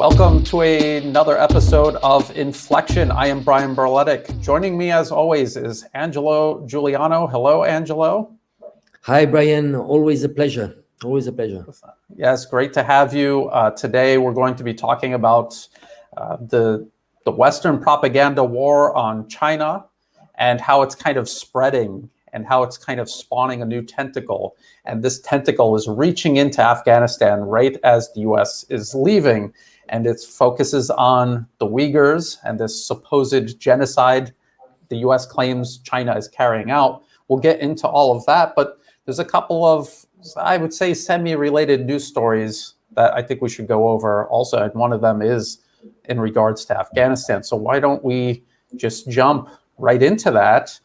Welcome to another episode of Inflection. I am Brian Berletic. Joining me as always is Angelo Giuliano. Hello, Angelo. Hi, Brian. Always a pleasure. Always a pleasure. Yes, great to have you. Today we're going to be talking about the Western propaganda war on China and how it's kind of spreading and how it's kind of spawning a new tentacle. And this tentacle is reaching into Afghanistan right as the US is leaving. And it focuses on the Uyghurs and this supposed genocide the US claims China is carrying out. We'll get into all of that, but there's a couple of, I would say, semi-related news stories that I think we should go over also. And one of them is in regards to Afghanistan. So why don't we just jump right into that?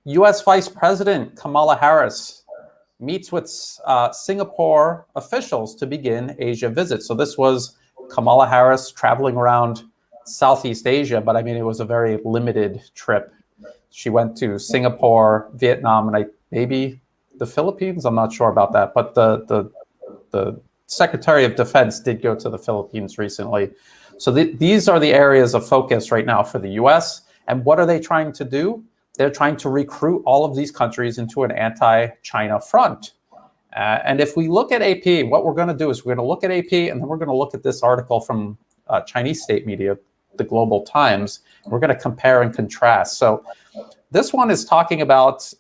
US Vice President Kamala Harris meets with Singapore officials to begin Asia visit. So this was Kamala Harris traveling around Southeast Asia, but I mean, it was a very limited trip. She went to Singapore, Vietnam, and maybe the Philippines. I'm not sure about that, but the Secretary of Defense did go to the Philippines recently. So these are the areas of focus right now for the US. And what are they trying to do? They're trying to recruit all of these countries into an anti-China front. And if we look at AP, what we're going to do is we're going to look at AP, and then we're going to look at this article from Chinese state media, the Global Times. We're going to compare and contrast. So this one is talking about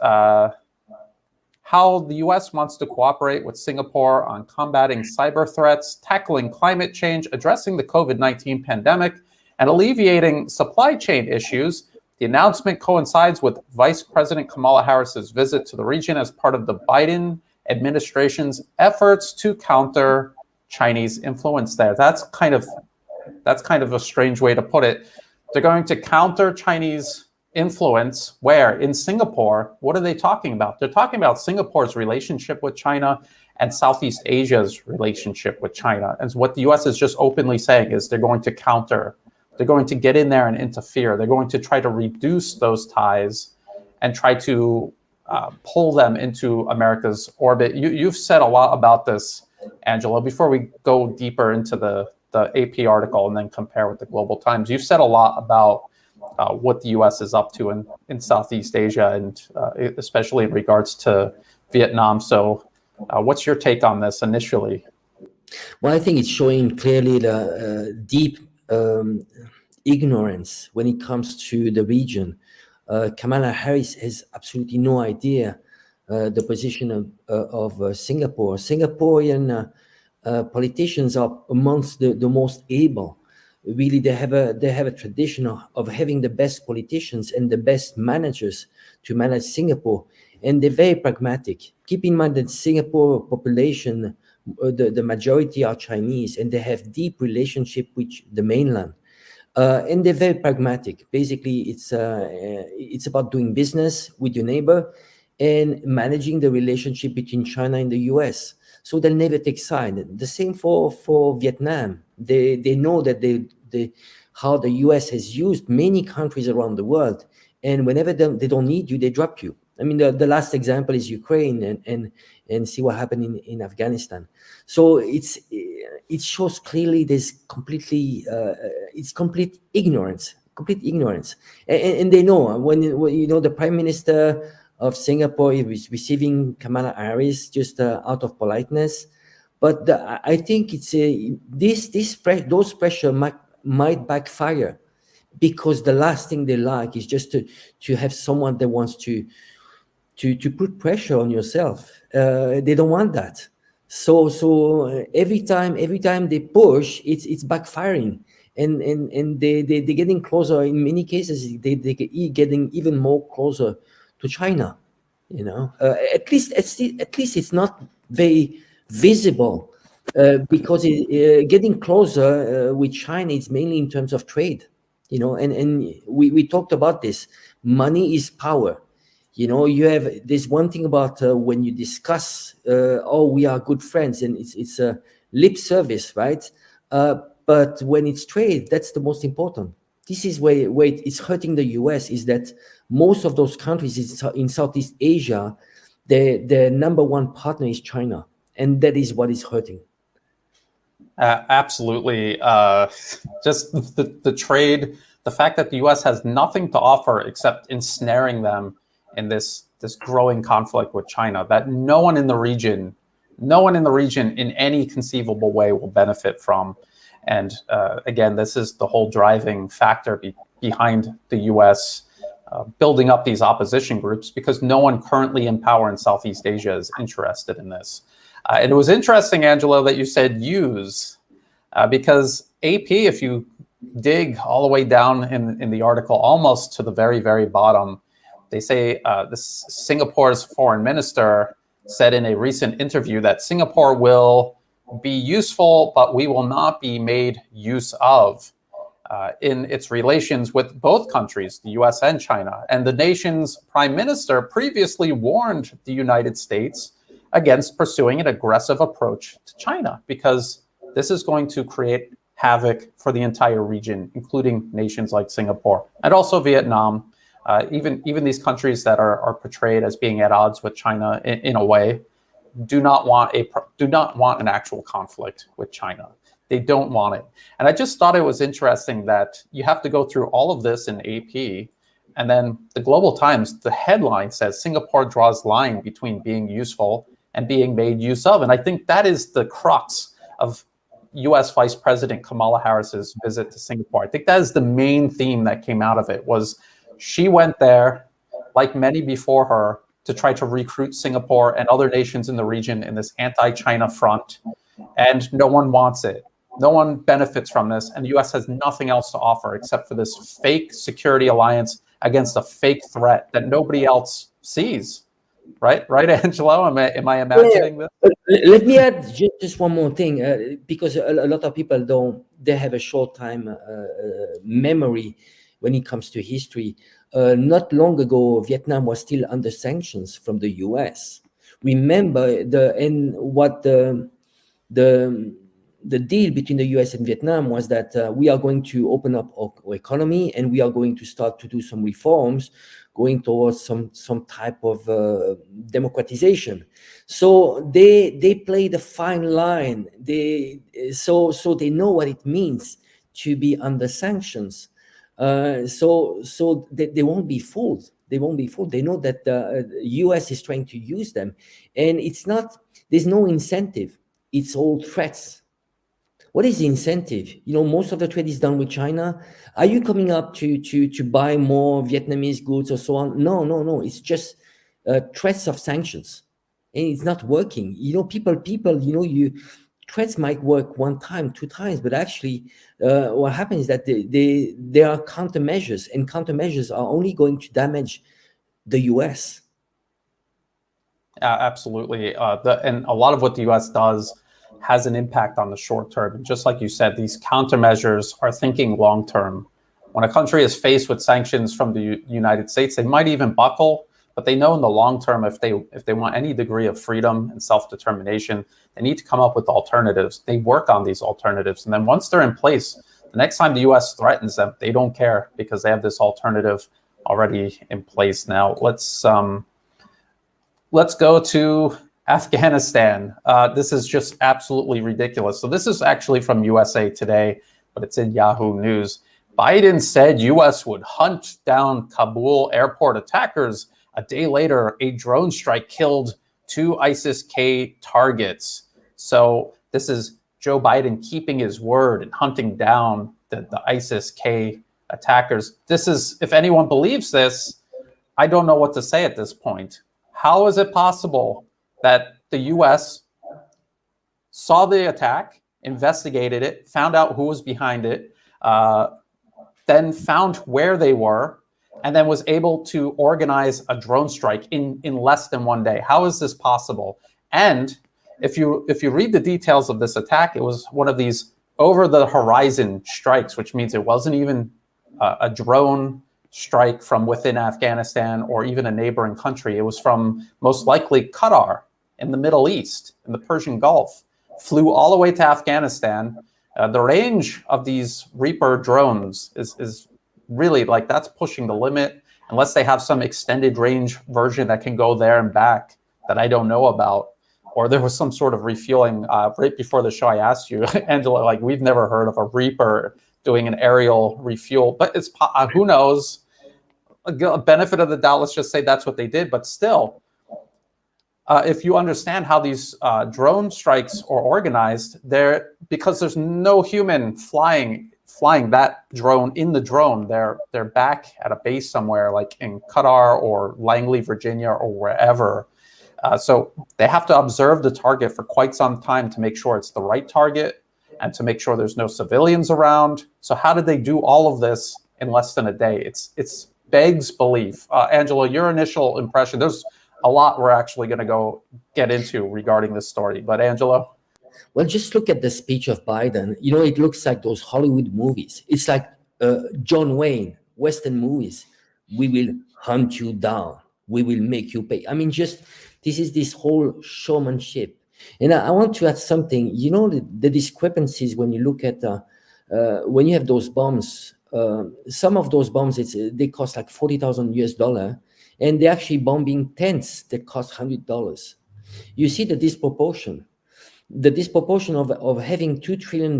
how the US wants to cooperate with Singapore on combating cyber threats, tackling climate change, addressing the COVID-19 pandemic, and alleviating supply chain issues. The announcement coincides with Vice President Kamala Harris's visit to the region as part of the Biden administration's efforts to counter Chinese influence there. That's kind of a strange way to put it. They're going to counter Chinese influence where? In Singapore. What are they talking about? They're talking about Singapore's relationship with China and Southeast Asia's relationship with China. And what the US is just openly saying is they're going to counter. They're going to get in there and interfere. They're going to try to reduce those ties and try to pull them into America's orbit. You've said a lot about this, Angelo. Before we go deeper into the AP article and then compare with the Global Times, you've said a lot about what the U.S. is up to in Southeast Asia, and especially in regards to Vietnam. So what's your take on this initially? Well, I think it's showing clearly the deep ignorance when it comes to the region. Kamala Harris has absolutely no idea the position of Singapore. Singaporean politicians are amongst the most able. Really, they have a tradition of having the best politicians and the best managers to manage Singapore, and they're very pragmatic. Keep in mind that Singapore population, the majority are Chinese, and they have deep relationship with the mainland. And they're very pragmatic. Basically, it's about doing business with your neighbor and managing the relationship between China and the US. So they'll never take side. The same for Vietnam. They know that how the US has used many countries around the world, and whenever they don't need you, they drop you. I mean, the last example is Ukraine, and see what happened in Afghanistan. So it shows clearly there's complete ignorance, and they know when the Prime Minister of Singapore is receiving Kamala Harris just out of politeness, but I think it's those pressure might backfire, because the last thing they like is just to have someone that wants to put pressure on yourself. They don't want that. So every time they push, it's backfiring, and they're getting closer. In many cases, they getting even more closer to China. At least it's not very visible, because getting closer with China is mainly in terms of trade. And we talked about this. Money is power. There's one thing about when you discuss, we are good friends, and it's a lip service, right? But when it's trade, that's the most important. This is where it's hurting the US, is that most of those countries in Southeast Asia, their number one partner is China, and that is what is hurting. Absolutely. Just the trade, the fact that the U.S. has nothing to offer except ensnaring them in this growing conflict with China, that no one in the region in any conceivable way will benefit from. And again, this is the whole driving factor behind the U.S. Building up these opposition groups, because no one currently in power in Southeast Asia is interested in this. And it was interesting, Angelo, that you said use, because AP, if you dig all the way down in the article, almost to the very, very bottom, they say Singapore's foreign minister said in a recent interview that Singapore will be useful, but we will not be made use of in its relations with both countries, the US and China. And the nation's prime minister previously warned the United States against pursuing an aggressive approach to China, because this is going to create havoc for the entire region, including nations like Singapore and also Vietnam. Even these countries that are portrayed as being at odds with China in a way do not want an actual conflict with China. They don't want it. And I just thought it was interesting that you have to go through all of this in AP, and then the Global Times, the headline says Singapore draws line between being useful and being made use of. And I think that is the crux of US Vice President Kamala Harris's visit to Singapore. I think that is the main theme that came out of it, was she went there, like many before her, to try to recruit Singapore and other nations in the region in this anti-China front. And no one wants it. No one benefits from this. And the US has nothing else to offer except for this fake security alliance against a fake threat that nobody else sees. Right, Angelo? Am I imagining this? Let me add just one more thing, because a lot of people they have a short time memory when it comes to history. Not long ago, Vietnam was still under sanctions from the US. Remember the deal between the US and Vietnam was that we are going to open up our economy, and we are going to start to do some reforms, going towards some type of democratization. So they play the fine line. So they know what it means to be under sanctions. So they won't be fooled. They won't be fooled. They know that the US is trying to use them, and there's no incentive. It's all threats. What is the incentive? Most of the trade is done with China. Are you coming up to buy more Vietnamese goods or so on? No. It's just threats of sanctions, and it's not working. People. Threats might work one time, two times, but actually, what happens is that there are countermeasures, and countermeasures are only going to damage the US. Absolutely, and a lot of what the US does has an impact on the short term. And just like you said, these countermeasures are thinking long term. When a country is faced with sanctions from the United States, they might even buckle, but they know in the long term, if they want any degree of freedom and self-determination, they need to come up with alternatives. They work on these alternatives. And then once they're in place, the next time the US threatens them, they don't care, because they have this alternative already in place. Now, let's go to Afghanistan. This is just absolutely ridiculous. So this is actually from USA Today, but it's in Yahoo News. Biden said US would hunt down Kabul airport attackers. A day later, a drone strike killed 2 ISIS-K targets. So this is Joe Biden keeping his word and hunting down the ISIS-K attackers. This is, if anyone believes this, I don't know what to say at this point. How is it possible that the US saw the attack, investigated it, found out who was behind it, then found where they were, and then was able to organize a drone strike in less than one day? How is this possible? And if you read the details of this attack, it was one of these over-the-horizon strikes, which means it wasn't even a drone strike from within Afghanistan or even a neighboring country. It was from most likely Qatar in the Middle East, in the Persian Gulf, flew all the way to Afghanistan. The range of these Reaper drones is really, like, that's pushing the limit, unless they have some extended range version that can go there and back that I don't know about. or there was some sort of refueling. Right before the show, I asked you, Angela, like, we've never heard of a Reaper doing an aerial refuel, but it's who knows? A benefit of the doubt, let's just say that's what they did. But still, if you understand how these drone strikes are organized, because there's no human flying that drone in the drone. They're back at a base somewhere, like in Qatar or Langley, Virginia, or wherever. So they have to observe the target for quite some time to make sure it's the right target and to make sure there's no civilians around. So how did they do all of this in less than a day? It's begs belief. Angelo, your initial impression, there's a lot we're actually going to get into regarding this story. But Angelo? Well, just look at the speech of Biden. You know, it looks like those Hollywood movies. It's like John Wayne, Western movies. We will hunt you down. We will make you pay. I mean, this is this whole showmanship. And I want to add something. You know, the discrepancies when you look at, when you have those bombs, some of those bombs, they cost like $40,000 US, and they're actually bombing tents that cost $100. You see the disproportion. The disproportion of having $2 trillion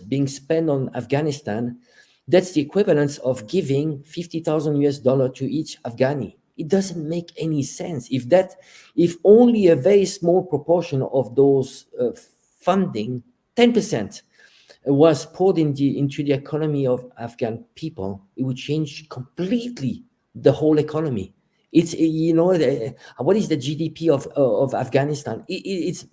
being spent on Afghanistan, that's the equivalence of giving $50,000 US to each Afghani. It doesn't make any sense. If only a very small proportion of those funding, 10%, was poured into the economy of Afghan people, it would change completely the whole economy. It's, you know, what is the GDP of Afghanistan? It's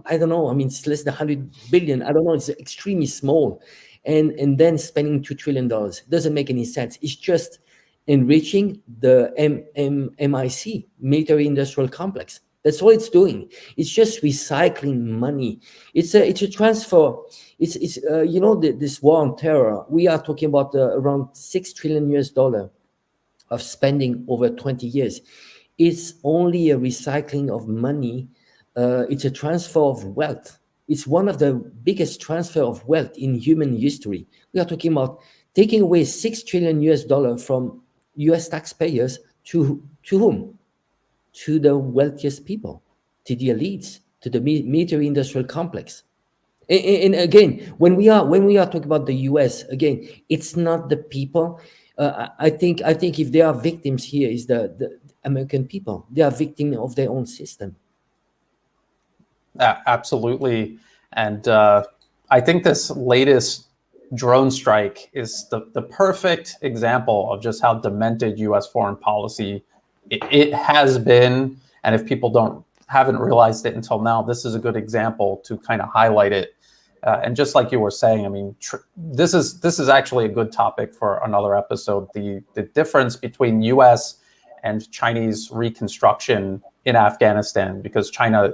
I don't know. I mean, it's less than 100 billion. I don't know. It's extremely small, and then spending $2 trillion doesn't make any sense. It's just enriching the MIC, military industrial complex. That's all it's doing. It's just recycling money. It's a transfer. It's you know, this war on terror. We are talking about around $6 trillion US of spending over 20 years. It's only a recycling of money. It's a transfer of wealth. It's one of the biggest transfer of wealth in human history. We are talking about taking away $6 trillion US from US taxpayers to whom? To the wealthiest people, to the elites, to the military industrial complex. And again, when we are talking about the US, again, it's not the people. I think if they are victims here, is the American people. They are victims of their own system. Absolutely. And I think this latest drone strike is the perfect example of just how demented U.S. foreign policy it has been. And if people haven't realized it until now, this is a good example to kind of highlight it. And just like you were saying, I mean, this is actually a good topic for another episode. The difference between U.S. and Chinese reconstruction in Afghanistan, because China,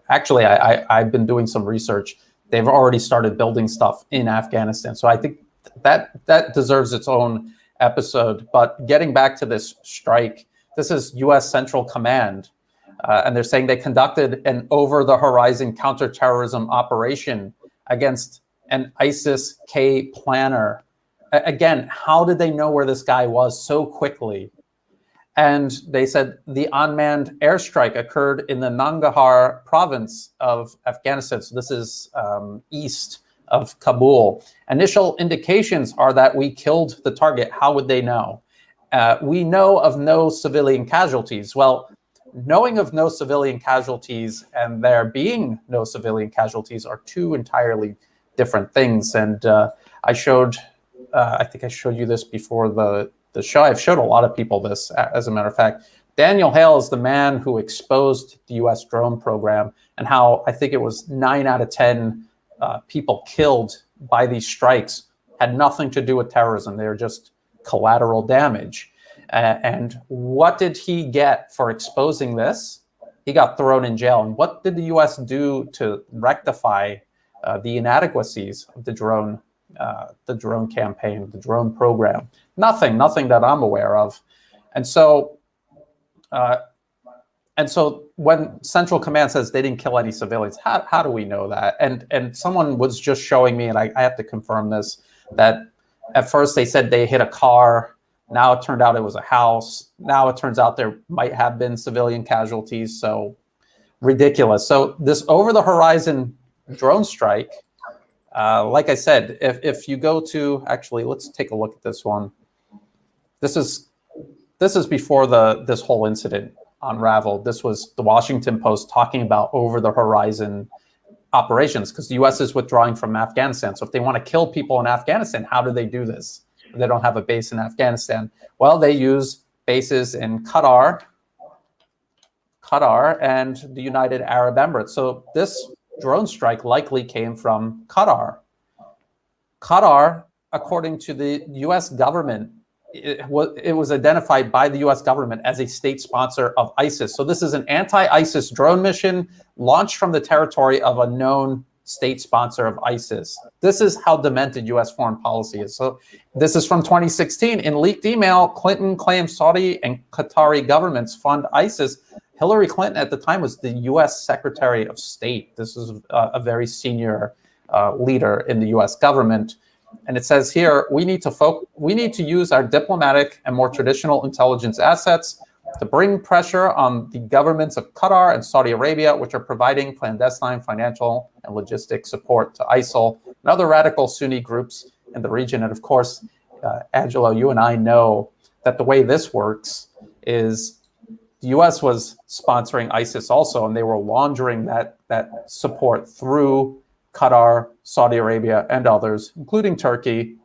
actually, I've been doing some research. They've already started building stuff in Afghanistan. So I think that deserves its own episode. But getting back to this strike, this is U.S. Central Command, and they're saying they conducted an over-the-horizon counterterrorism operation against an ISIS-K planner. Again, how did they know where this guy was so quickly? And they said the unmanned airstrike occurred in the Nangarhar province of Afghanistan. So this is east of Kabul. Initial indications are that we killed the target. How would they know? We know of no civilian casualties. Well, knowing of no civilian casualties and there being no civilian casualties are two entirely different things. And I think I showed you this before the show. I've showed a lot of people this, as a matter of fact. Daniel Hale is the man who exposed the U.S. drone program and how I think it was 9 out of 10 people killed by these strikes had nothing to do with terrorism. They were just collateral damage. And what did he get for exposing this? He got thrown in jail. And what did the U.S. do to rectify the inadequacies of the drone campaign, the drone program? Nothing that I'm aware of. And so when Central Command says they didn't kill any civilians, how do we know that? And someone was just showing me, and I have to confirm this, that at first they said they hit a car. Now it turned out it was a house. Now it turns out there might have been civilian casualties. So ridiculous. So this over-the-horizon drone strike, like I said, if you go to, actually, let's take a look at this one. This is before this whole incident unraveled. This was the Washington Post talking about over-the-horizon operations, because the U.S. is withdrawing from Afghanistan. So if they want to kill people in Afghanistan, how do they do this? They don't have a base in Afghanistan. Well, they use bases in Qatar and the United Arab Emirates. So this drone strike likely came from Qatar. Qatar, according to the U.S. government, it was identified by the U.S. government as a state sponsor of ISIS. So this is an anti-ISIS drone mission launched from the territory of a known state sponsor of ISIS. This is how demented U.S. foreign policy is. So this is from 2016. In leaked email, Clinton claimed Saudi and Qatari governments fund ISIS. Hillary Clinton at the time was the U.S. Secretary of State. This is a very senior leader in the U.S. government. And it says here, we need to use our diplomatic and more traditional intelligence assets to bring pressure on the governments of Qatar and Saudi Arabia, which are providing clandestine financial and logistic support to ISIL and other radical Sunni groups in the region. And of course, Angelo, you and I know that the way this works is the U.S. was sponsoring ISIS also, and they were laundering that support through Qatar, Saudi Arabia, and others, including Turkey.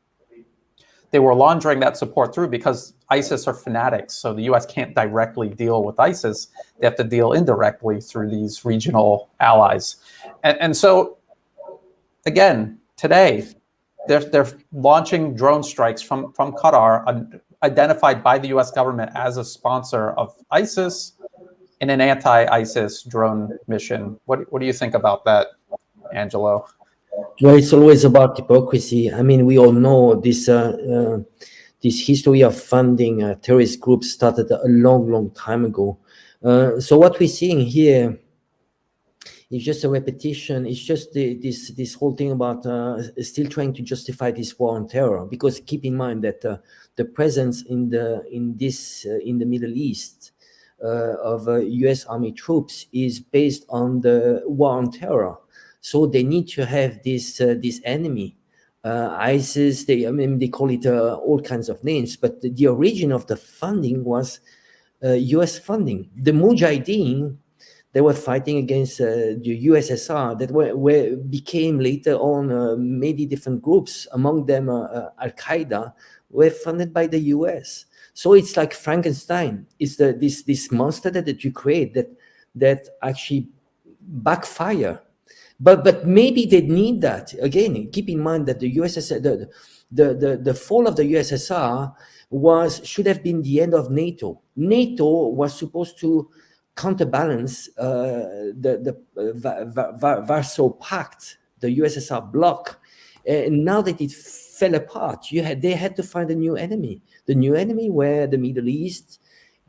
They were laundering that support through because ISIS are fanatics, so the U.S. can't directly deal with ISIS. They have to deal indirectly through these regional allies. And so, again, today, they're launching drone strikes from Qatar, identified by the U.S. government as a sponsor of ISIS in an anti-ISIS drone mission. What do you think about that, Angelo? Well, it's always about hypocrisy. I mean, we all know this history of funding terrorist groups started a long time ago. So what we're seeing here is just a repetition. It's just this whole thing about still trying to justify this war on terror. Because keep in mind that the presence in the Middle East of U.S. Army troops is based on the war on terror. So they need to have this enemy, ISIS. They call it all kinds of names, but the origin of the funding was U.S. funding. The Mujahideen, they were fighting against the USSR that became later on many different groups. Among them, Al Qaeda were funded by the U.S. So it's like Frankenstein. It's this monster that you create that actually backfire. But maybe they need that. Again, keep in mind that the USSR, the fall of the USSR should have been the end of NATO. NATO was supposed to counterbalance the Warsaw Pact, the USSR bloc. And now that it fell apart, they had to find a new enemy. The new enemy were the Middle East,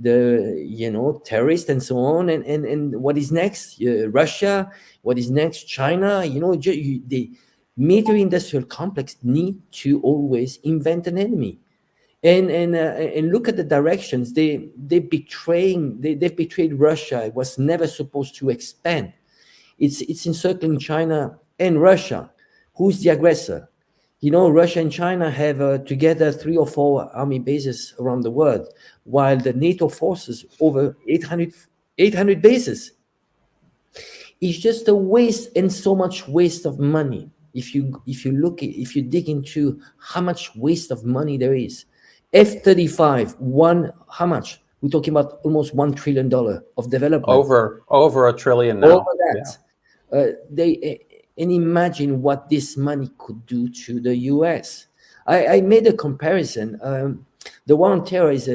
the terrorists and so on, and what is next? Russia. What is next? China. The military industrial complex need to always invent an enemy, and look at the directions they betrayed Russia. It was never supposed to expand. It's encircling China and Russia. Who's the aggressor? Russia and China have together 3 or 4 army bases around the world, while the NATO forces over 800 bases. It's just a waste, and so much waste of money. If you dig into how much waste of money there is, F-35, how much? We're talking about almost $1 trillion of development. Over $1 trillion now. Over that, yeah. And imagine what this money could do to the U.S. I made a comparison. The war on terror is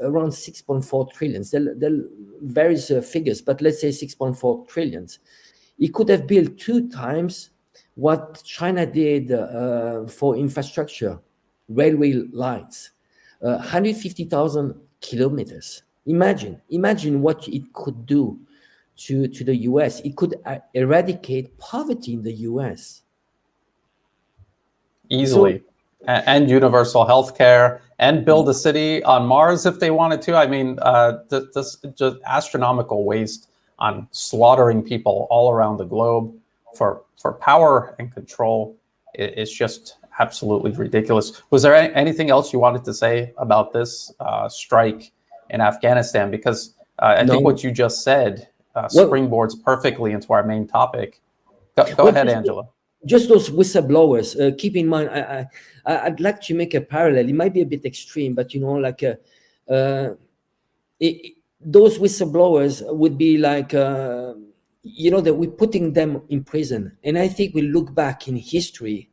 around 6.4 trillion. There are various figures, but let's say 6.4 trillion. It could have built 2 times what China did for infrastructure, railway lines, 150,000 kilometers. Imagine what it could do to the U.S. It could eradicate poverty in the U.S. Easily. And universal health care, and build a city on Mars if they wanted to. I mean, just astronomical waste on slaughtering people all around the globe for power and control. It's just absolutely ridiculous. Was there anything else you wanted to say about this strike in Afghanistan? Because I think what you just said springboards perfectly into our main topic. Go ahead, Angelo. Just those whistleblowers. Keep in mind, I'd like to make a parallel. It might be a bit extreme, but like those whistleblowers would be like that we're putting them in prison. And I think we look back in history.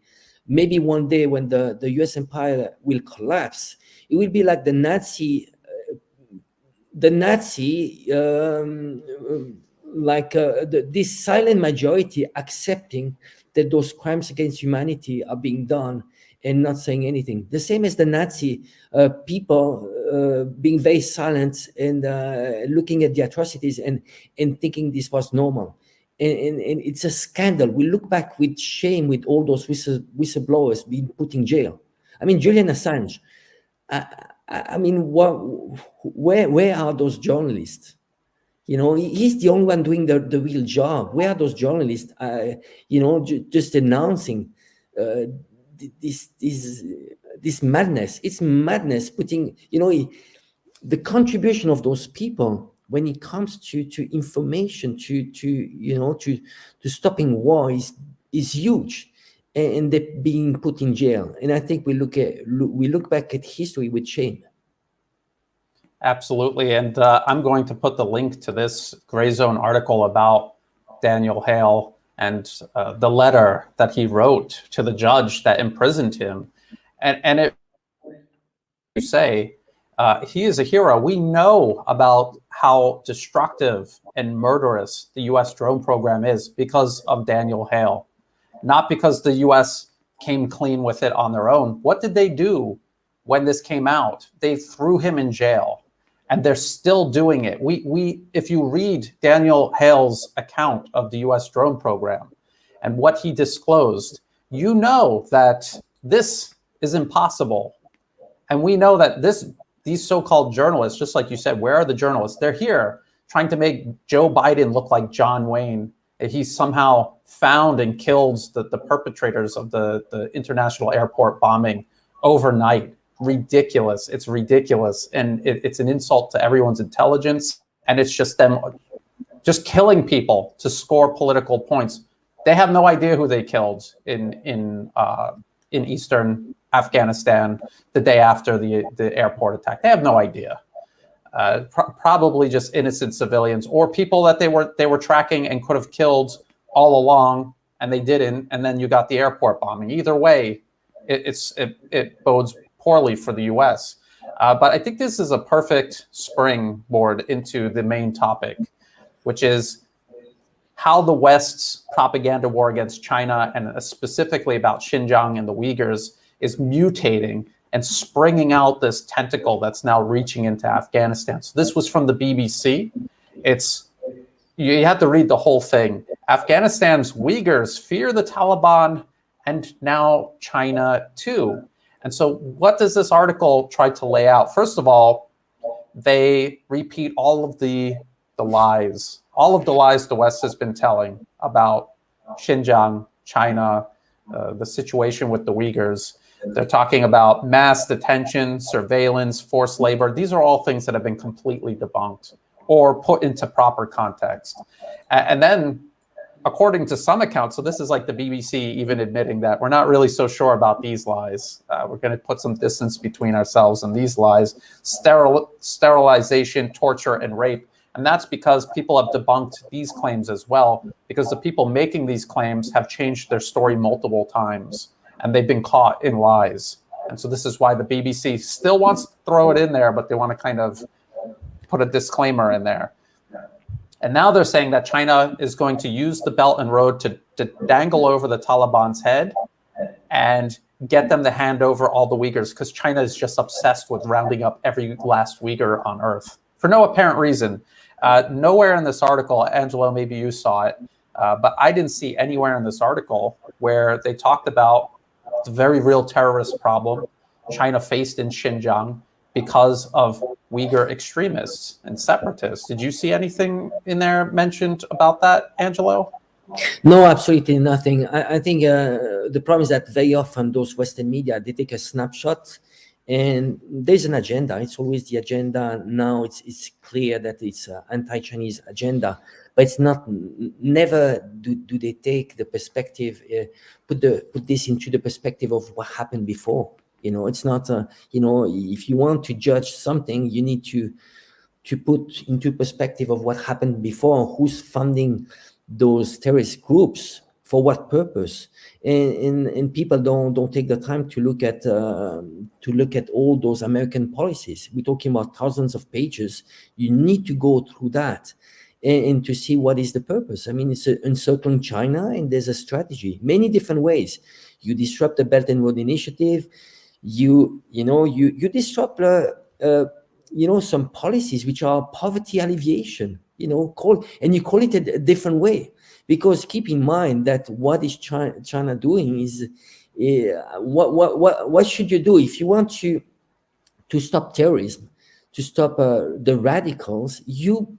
Maybe one day when the U.S. empire will collapse, it will be like the Nazi, this silent majority accepting that those crimes against humanity are being done and not saying anything. The same as the Nazi people being very silent and looking at the atrocities and thinking this was normal. And it's a scandal. We look back with shame with all those whistleblowers being put in jail. I mean, Julian Assange. I mean, where are those journalists? He's the only one doing the real job. Where are those journalists? Just announcing this madness. It's madness. Putting the contribution of those people when it comes to information to stopping war is huge, and they're being put in jail. And I think we look back at history with shame. Absolutely. And I'm going to put the link to this Gray Zone article about Daniel Hale and the letter that he wrote to the judge that imprisoned him. And it, you say, he is a hero. We know about how destructive and murderous the U.S. drone program is because of Daniel Hale, not because the U.S. came clean with it on their own. What did they do when this came out? They threw him in jail, and they're still doing it. If you read Daniel Hale's account of the U.S. drone program and what he disclosed, you know that this is impossible. And we know that these so-called journalists, just like you said, where are the journalists? They're here trying to make Joe Biden look like John Wayne. He somehow found and killed the perpetrators of the international airport bombing overnight. Ridiculous. It's ridiculous. And it's an insult to everyone's intelligence. And it's just them just killing people to score political points. They have no idea who they killed in eastern Afghanistan the day after the airport attack. They have no idea. Probably just innocent civilians or people that they were tracking and could have killed all along, and they didn't. And then you got the airport bombing. Either way, it bodes poorly for the U.S. But I think this is a perfect springboard into the main topic, which is how the West's propaganda war against China, and specifically about Xinjiang and the Uyghurs, is mutating and springing out this tentacle that's now reaching into Afghanistan. So this was from the BBC. You have to read the whole thing. Afghanistan's Uyghurs fear the Taliban, and now China too. And so what does this article try to lay out? First of all, they repeat all of the lies the West has been telling about Xinjiang, China, the situation with the Uyghurs. They're talking about mass detention, surveillance, forced labor. These are all things that have been completely debunked or put into proper context. And then, according to some accounts, so this is like the BBC even admitting that we're not really so sure about these lies. We're going to put some distance between ourselves and these lies. Sterilization, torture, and rape. And that's because people have debunked these claims as well, because the people making these claims have changed their story multiple times, and they've been caught in lies. And so this is why the BBC still wants to throw it in there, but they want to kind of put a disclaimer in there. And now they're saying that China is going to use the Belt and Road to dangle over the Taliban's head and get them to hand over all the Uyghurs, because China is just obsessed with rounding up every last Uyghur on earth for no apparent reason. Nowhere in this article, Angelo, maybe you saw it, but I didn't see anywhere in this article where they talked about the very real terrorist problem China faced in Xinjiang because of Uyghur extremists and separatists. Did you see anything in there mentioned about that, Angelo? No, absolutely nothing. I think the problem is that very often those Western media, they take a snapshot and there's an agenda. It's always the agenda. Now it's clear that it's an anti-Chinese agenda, but it's not, never do they take the perspective, put this into the perspective of what happened before. It's not, if you want to judge something, you need to put into perspective of what happened before, who's funding those terrorist groups, for what purpose, and people don't take the time to look at all those American policies. We're talking about thousands of pages. You need to go through that and to see what is the purpose. I mean, it's encircling China, and there's a strategy, many different ways. You disrupt the Belt and Road Initiative. You disrupt some policies which are poverty alleviation. You call it a different way, because keep in mind that what is China doing is what should you do if you want to stop terrorism, to stop the radicals? You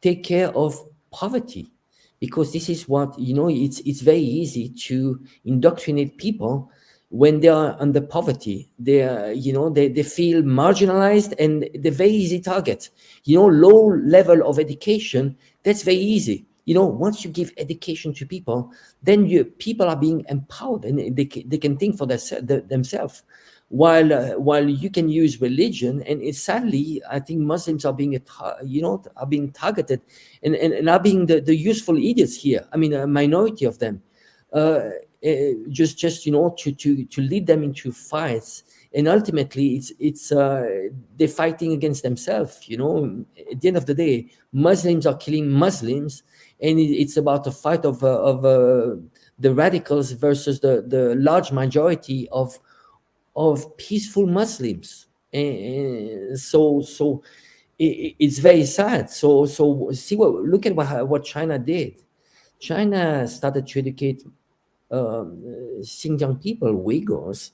take care of poverty, because this is what it's very easy to indoctrinate people when they are under poverty. They feel marginalized, and they're very easy target. Low level of education, that's very easy. Once you give education to people, then people are being empowered, and they can think for themselves. While you can use religion, and sadly, I think Muslims are being targeted, and are being the useful idiots here. I mean, a minority of them. Just to lead them into fights, and ultimately it's they're fighting against themselves. At the end of the day, Muslims are killing Muslims, and it's about a fight of the radicals versus the large majority of peaceful Muslims. And so it's very sad. So look at what China did. China started to educate Xinjiang people, Uyghurs.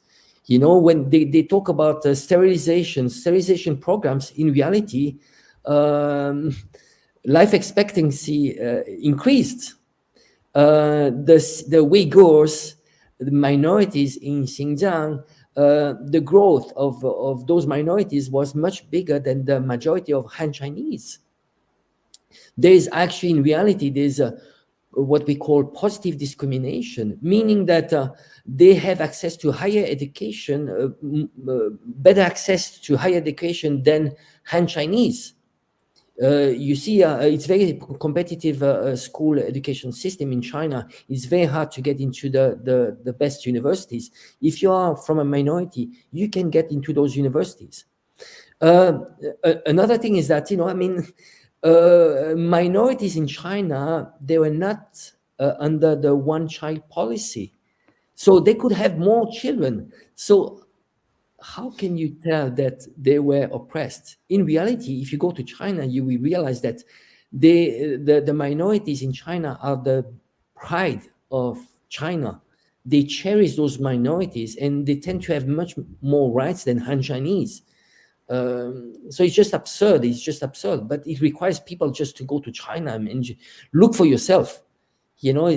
When they talk about sterilization programs, in reality, life expectancy increased. The Uyghurs, the minorities in Xinjiang, the growth of those minorities was much bigger than the majority of Han Chinese. There is actually, in reality, there's what we call positive discrimination, meaning that they have access to higher education, better access to higher education than Han Chinese. You see, it's very competitive school education system in China. It's very hard to get into the best universities. If you are from a minority, you can get into those universities. Another thing is that, minorities in China, they were not under the one-child policy, so they could have more children. So how can you tell that they were oppressed? In reality, if you go to China, you will realize that the minorities in China are the pride of China. They cherish those minorities, and they tend to have much more rights than Han Chinese. So it's just absurd. But it requires people just to go to China and look for yourself. Look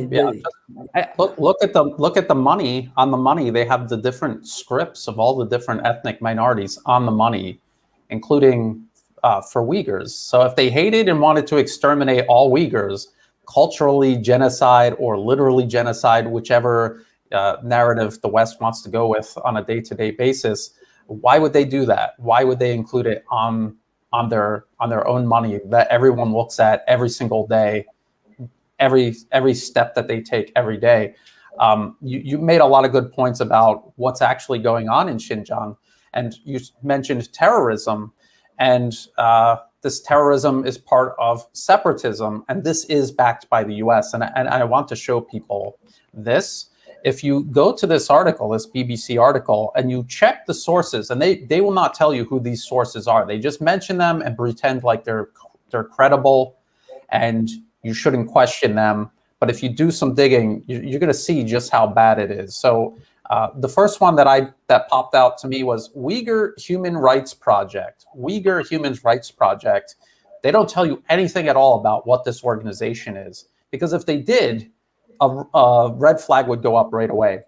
at the money. On the money, they have the different scripts of all the different ethnic minorities on the money, including for Uyghurs. So if they hated and wanted to exterminate all Uyghurs, culturally genocide or literally genocide, whichever narrative the West wants to go with on a day-to-day basis, why would they do that? Why would they include it on their own money that everyone looks at every single day, every step that they take every day? You made a lot of good points about what's actually going on in Xinjiang, and you mentioned terrorism, and this terrorism is part of separatism, and this is backed by the U.S. And I want to show people this. If you go to this article, this BBC article, and you check the sources, and they will not tell you who these sources are. They just mention them and pretend like they're credible, and you shouldn't question them. But if you do some digging, you're going to see just how bad it is. So The first one that popped out to me was Uyghur Human Rights Project. Uyghur Human Rights Project. They don't tell you anything at all about what this organization is, because if they did, a red flag would go up right away,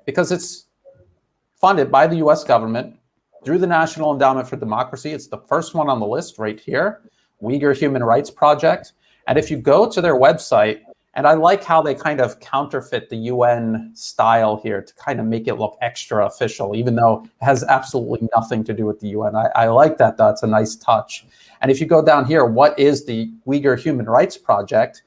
because it's funded by the US government through the National Endowment for Democracy. It's the first one on the list right here, Uyghur Human Rights Project. And if you go to their website, and I like how they kind of counterfeit the UN style here to kind of make it look extra official, even though it has absolutely nothing to do with the UN. I like that. That's a nice touch. And if you go down here, what is the Uyghur Human Rights Project?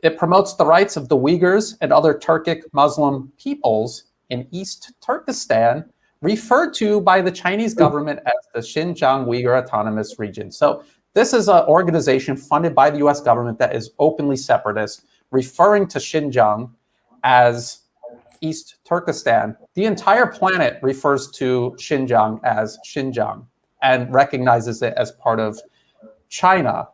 It promotes the rights of the Uyghurs and other Turkic Muslim peoples in East Turkestan, referred to by the Chinese government as the Xinjiang Uyghur Autonomous Region. So this is an organization funded by the US government that is openly separatist, referring to Xinjiang as East Turkestan. The entire planet refers to Xinjiang as Xinjiang and recognizes it as part of China.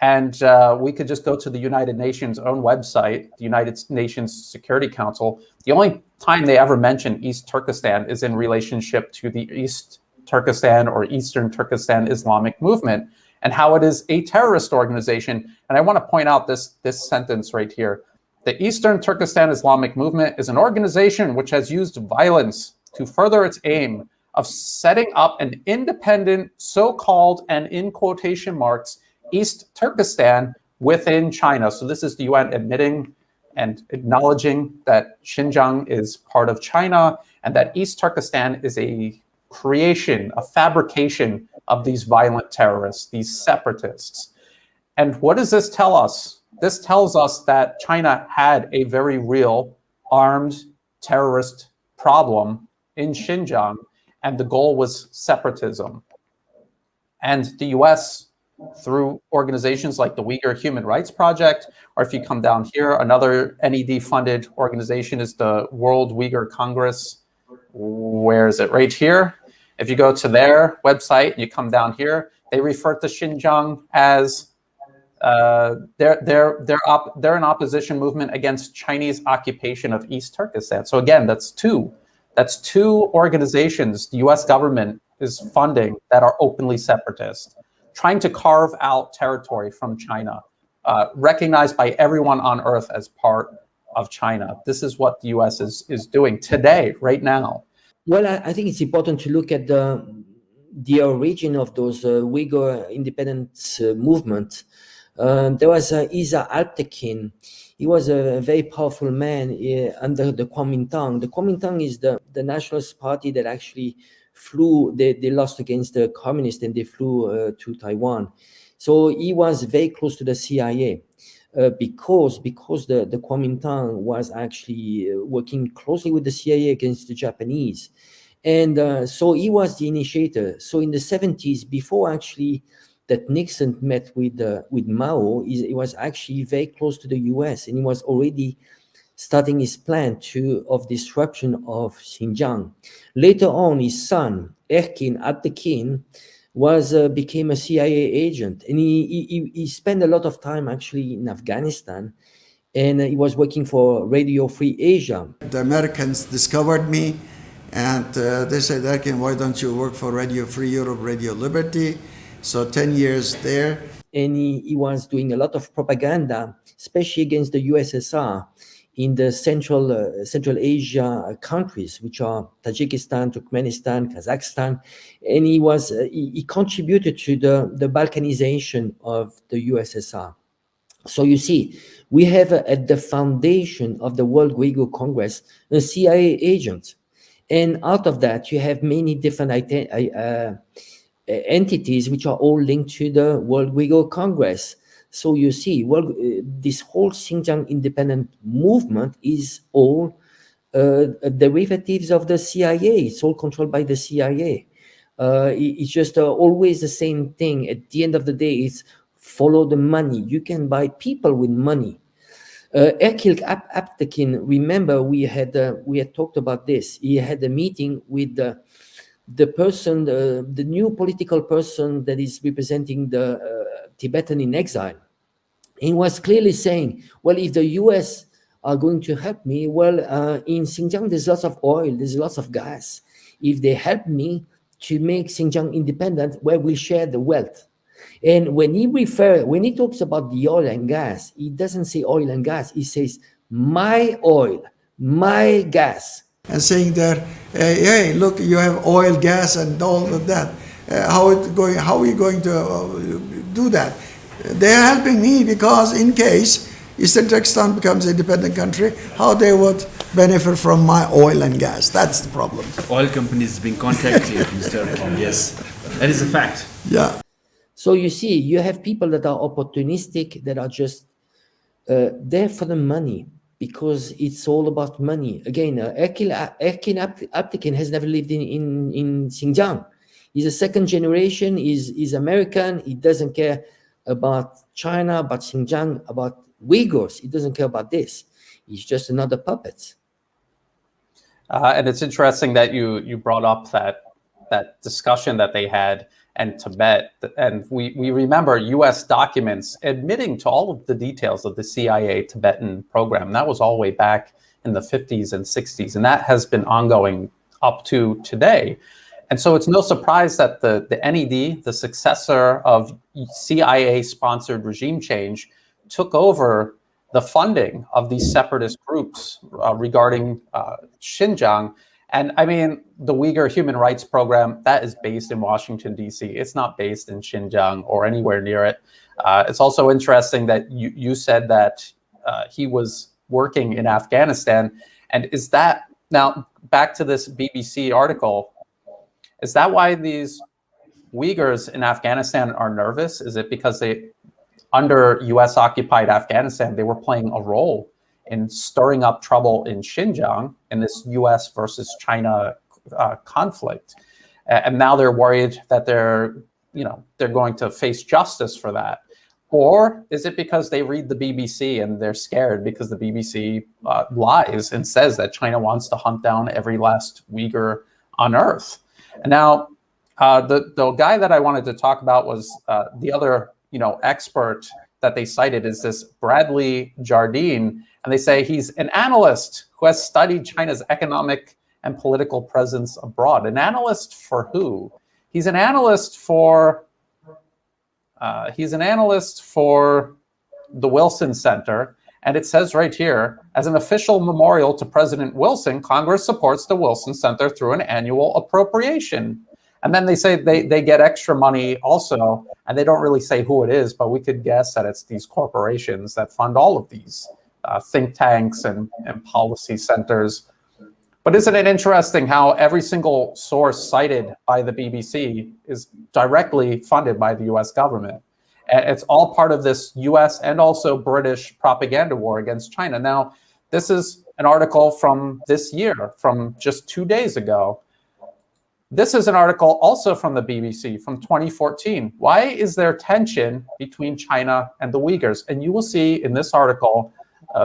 And we could just go to the United Nations' own website, the United Nations Security Council. The only time they ever mention East Turkestan is in relationship to the East Turkestan or Eastern Turkestan Islamic movement, and how it is a terrorist organization. And I want to point out this sentence right here. The Eastern Turkestan Islamic Movement is an organization which has used violence to further its aim of setting up an independent, so-called, and in quotation marks, East Turkestan within China. So this is the UN admitting and acknowledging that Xinjiang is part of China, and that East Turkestan is a creation, a fabrication of these violent terrorists, these separatists. And what does this tell us? This tells us that China had a very real armed terrorist problem in Xinjiang, and the goal was separatism. And the US, through organizations like the Uyghur Human Rights Project, or if you come down here, another NED-funded organization is the World Uyghur Congress. Where is it? Right here. If you go to their website and you come down here, they refer to Xinjiang as they're an opposition movement against Chinese occupation of East Turkestan. So again, that's two organizations the US government is funding that are openly separatist, trying to carve out territory from China, recognized by everyone on earth as part of China. This is what the US is doing today, right now. Well, I think it's important to look at the origin of those Uyghur independence movement. There was Isa Alptekin. He was a very powerful man under the Kuomintang. The Kuomintang is the nationalist party that actually flew. They lost against the communists and they flew to Taiwan. So he was very close to the CIA. Because the Kuomintang was actually working closely with the CIA against the Japanese. And so he was the initiator. So in the 70s, before actually that Nixon met with Mao, he was actually very close to the US, and he was already starting his plan of disruption of Xinjiang. Later on, his son, Erkin Alptekin, became a CIA agent, and he spent a lot of time actually in Afghanistan, and he was working for Radio Free Asia. The Americans discovered me, and they said, Erkin, why don't you work for Radio Free Europe, Radio Liberty? So 10 years there. And he was doing a lot of propaganda, especially against the USSR in the Central Asia countries, which are Tajikistan, Turkmenistan, Kazakhstan. And he contributed to the Balkanization of the USSR. So you see, we have at the foundation of the World Uyghur Congress a CIA agent. And out of that, you have many different entities which are all linked to the World Uyghur Congress. So you see, this whole Xinjiang independent movement is all derivatives of the CIA. It's all controlled by the CIA. It's just always the same thing. At the end of the day, it's follow the money. You can buy people with money. Erkil Alptekin, remember we had talked about this. He had a meeting with the person, the new political person that is representing the Tibetan in exile. He was clearly saying, well, if the US are going to help me. Well, in Xinjiang, there's lots of oil, there's lots of gas. If they help me to make Xinjiang independent, well, we'll share the wealth. And when he talks about the oil and gas, he doesn't say oil and gas. He says my oil, my gas. And saying that, hey, look, you have oil, gas, and all of that. How are we going to do that? They're helping me because in case Eastern Turkestan becomes an independent country, how they would benefit from my oil and gas. That's the problem. Oil companies being contacted, Mr. Yes, that is a fact. Yeah. So you see, you have people that are opportunistic, that are just there for the money, because it's all about money. Again, Erkin Aptekin has never lived in Xinjiang. He's a second generation, he's American, he doesn't care about China, about Xinjiang, about Uyghurs. He doesn't care about this. He's just another puppet. And it's interesting that you brought up that discussion that they had and Tibet. And we remember U.S. documents admitting to all of the details of the CIA Tibetan program. That was all the way back in the 50s and 60s. And that has been ongoing up to today. And so it's no surprise that the NED, the successor of CIA-sponsored regime change, took over the funding of these separatist groups regarding Xinjiang. And I mean, the Uyghur Human Rights Program, that is based in Washington, D.C. It's not based in Xinjiang or anywhere near it. It's also interesting that you said that he was working in Afghanistan. And is that, now back to this BBC article, is that why these Uyghurs in Afghanistan are nervous? Is it because under US-occupied Afghanistan, they were playing a role in stirring up trouble in Xinjiang in this US versus China conflict? And now they're worried that they're going to face justice for that. Or is it because they read the BBC and they're scared because the BBC lies and says that China wants to hunt down every last Uyghur on earth? And now, the guy that I wanted to talk about was the other, expert that they cited is this Bradley Jardine, and they say he's an analyst who has studied China's economic and political presence abroad. An analyst for who? He's an analyst for the Wilson Center. And it says right here, as an official memorial to President Wilson, Congress supports the Wilson Center through an annual appropriation. And then they say they get extra money also, and they don't really say who it is, but we could guess that it's these corporations that fund all of these think tanks and policy centers. But isn't it interesting how every single source cited by the BBC is directly funded by the US government? And it's all part of this US and also British propaganda war against China. Now, this is an article from this year, from just 2 days ago. This is an article also from the BBC from 2014. Why is there tension between China and the Uyghurs? And you will see in this article,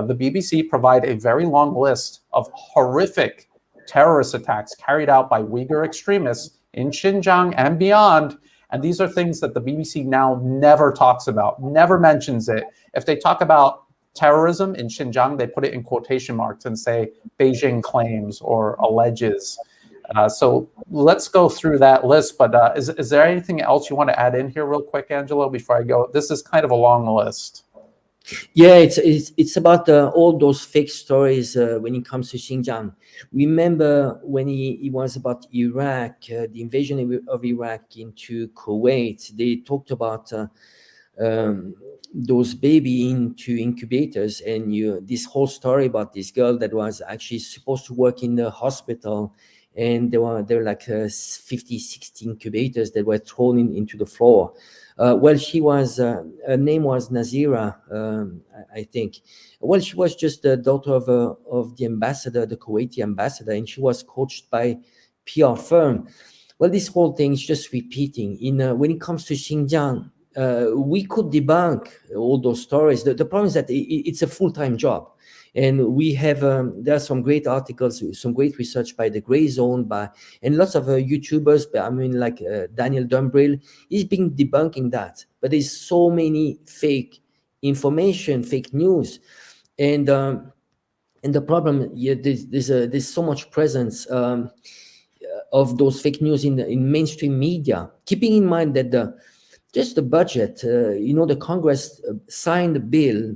the BBC provide a very long list of horrific terrorist attacks carried out by Uyghur extremists in Xinjiang and beyond. And these are things that the BBC now never talks about, never mentions it. If they talk about terrorism in Xinjiang, they put it in quotation marks and say Beijing claims or alleges. So let's go through that list. But is there anything else you want to add in here real quick, Angelo, before I go? This is kind of a long list. Yeah, it's about all those fake stories when it comes to Xinjiang. Remember when he was about Iraq, the invasion of Iraq into Kuwait, they talked about those baby into incubators, and this whole story about this girl that was actually supposed to work in the hospital, and there were like 50, 60 incubators that were thrown into the floor. Well, she was, her name was Nazira, I think. Well, she was just the daughter of the ambassador, the Kuwaiti ambassador, and she was coached by PR firm. Well, this whole thing is just repeating. When it comes to Xinjiang, we could debunk all those stories. The problem is that it's a full-time job. And we have, there are some great articles, some great research by the Gray Zone, and lots of YouTubers, like Daniel Dumbrill, he's been debunking that. But there's so many fake information, fake news. And And the problem, yeah, there's so much presence of those fake news in mainstream media. Keeping in mind that just the budget, the Congress signed a bill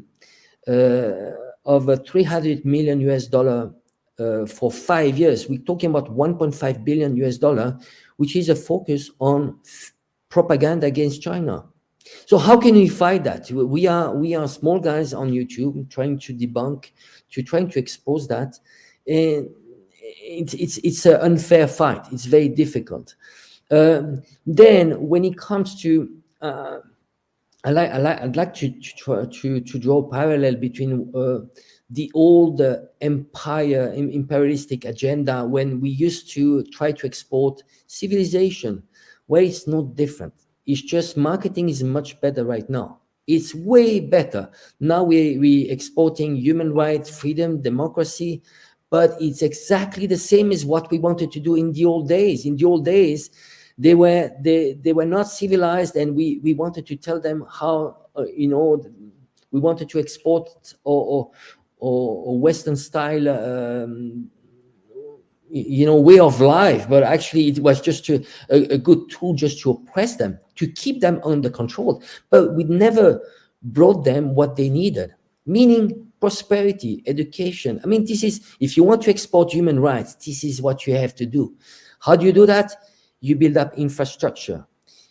of 300 million US dollar for 5 years. We're talking about 1.5 billion US dollar, which is a focus on propaganda against China. So how can we fight that? We are small guys on YouTube trying to debunk, trying to expose that, and it's an unfair fight. It's very difficult. Then when it comes to I'd like to draw a parallel between the old imperialistic agenda, when we used to try to export civilization, where it's not different. It's just marketing is much better right now. It's way better. Now we exporting human rights, freedom, democracy, but it's exactly the same as what we wanted to do in the old days. In the old days, they were not civilized, and we wanted to tell them how we wanted to export or Western style way of life, but actually it was just a good tool just to oppress them, to keep them under control. But we never brought them what they needed, meaning prosperity, education. I mean, this is, if you want to export human rights, this is what you have to do. How do you do that? You build up infrastructure.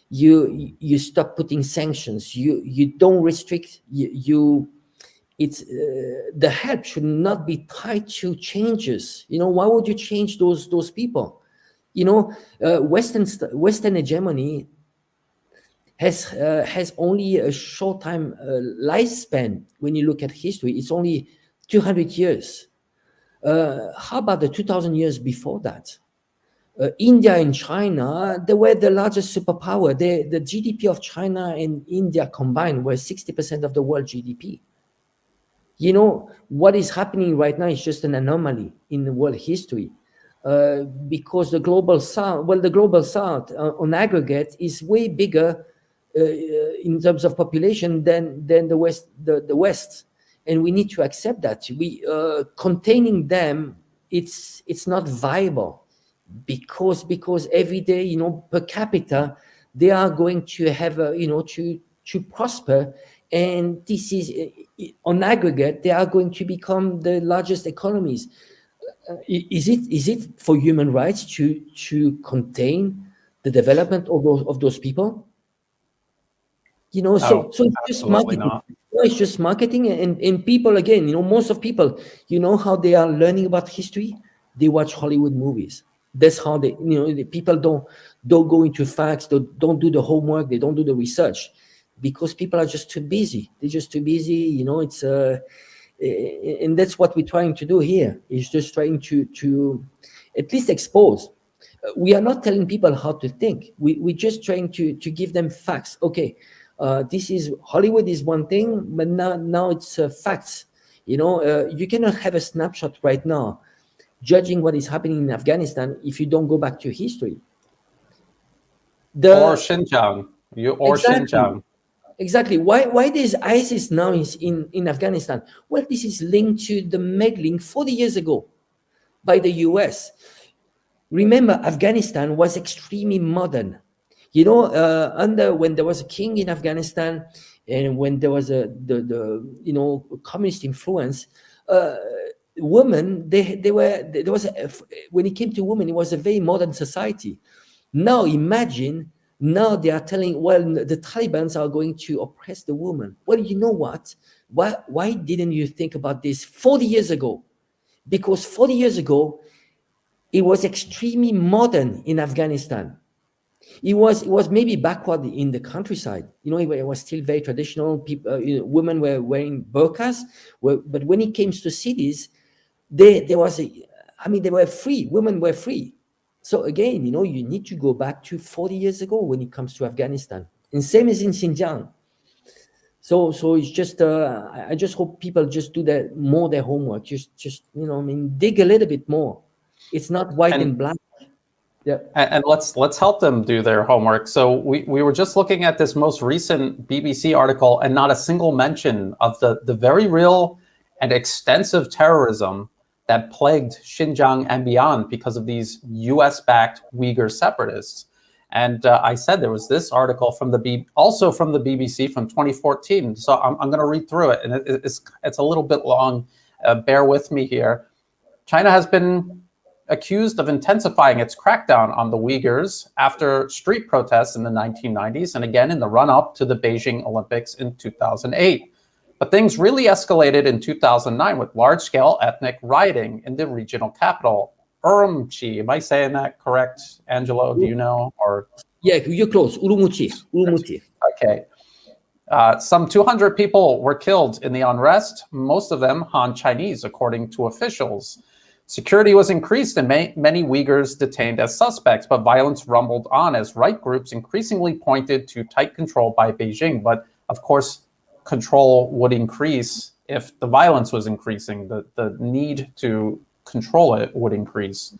You stop putting sanctions. You don't restrict. It's the help should not be tied to changes. Why would you change those people? Western hegemony has only a short time lifespan. When you look at history, it's only 200 years. How about the 2,000 years before that? India and China, they were the largest superpower. The GDP of China and India combined were 60% of the world GDP. What is happening right now is just an anomaly in the world history, because the global south, on aggregate is way bigger in terms of population than the West, and we need to accept that. We containing them, it's not viable, because every day, per capita, they are going to have to prosper. And this is, on aggregate, they are going to become the largest economies. Is it for human rights to contain the development of those people? So it's just marketing. Not. It's just marketing, and people, again, most of people, how they are learning about history? They watch Hollywood movies. That's how they, the people don't go into facts, don't do the homework, they don't do the research. Because people are just too busy. They're just too busy, it's and that's what we're trying to do here, is just trying to at least expose. We are not telling people how to think. We're just trying to give them facts. Okay, this is, Hollywood is one thing, but now it's facts. You cannot have a snapshot right now judging what is happening in Afghanistan if you don't go back to history. Or Xinjiang. Exactly. Xinjiang. Exactly. Why there's ISIS now in Afghanistan? Well, this is linked to the meddling 40 years ago by the US. Remember, Afghanistan was extremely modern. When there was a king in Afghanistan, and when there was the communist influence, women, when it came to women, it was a very modern society. Now imagine. Now they are telling, well, the Taliban are going to oppress the woman. Well, you know what? Why didn't you think about this 40 years ago? Because 40 years ago, it was extremely modern in Afghanistan. It was maybe backward in the countryside. It was still very traditional. People, women were wearing burqas. But when it came to cities, they were free. Women were free. So again, you need to go back to 40 years ago when it comes to Afghanistan, and same as in Xinjiang. So it's just, I just hope people just do their homework. Just dig a little bit more. It's not white and black. Yeah. And let's help them do their homework. So we were just looking at this most recent BBC article, and not a single mention of the very real and extensive terrorism that plagued Xinjiang and beyond because of these US-backed Uyghur separatists. And I said there was this article from also from the BBC from 2014. So I'm going to read through it, and it's a little bit long. Bear with me here. China has been accused of intensifying its crackdown on the Uyghurs after street protests in the 1990s and again in the run-up to the Beijing Olympics in 2008. But things really escalated in 2009 with large-scale ethnic rioting in the regional capital, Urumqi. Am I saying that correct, Angelo? Do you know? Or Yeah, you're close. Urumqi. Okay. Some 200 people were killed in the unrest, most of them Han Chinese, according to officials. Security was increased and many Uyghurs detained as suspects, but violence rumbled on as right groups increasingly pointed to tight control by Beijing. But of course, control would increase if the violence was increasing. The need to control it would increase.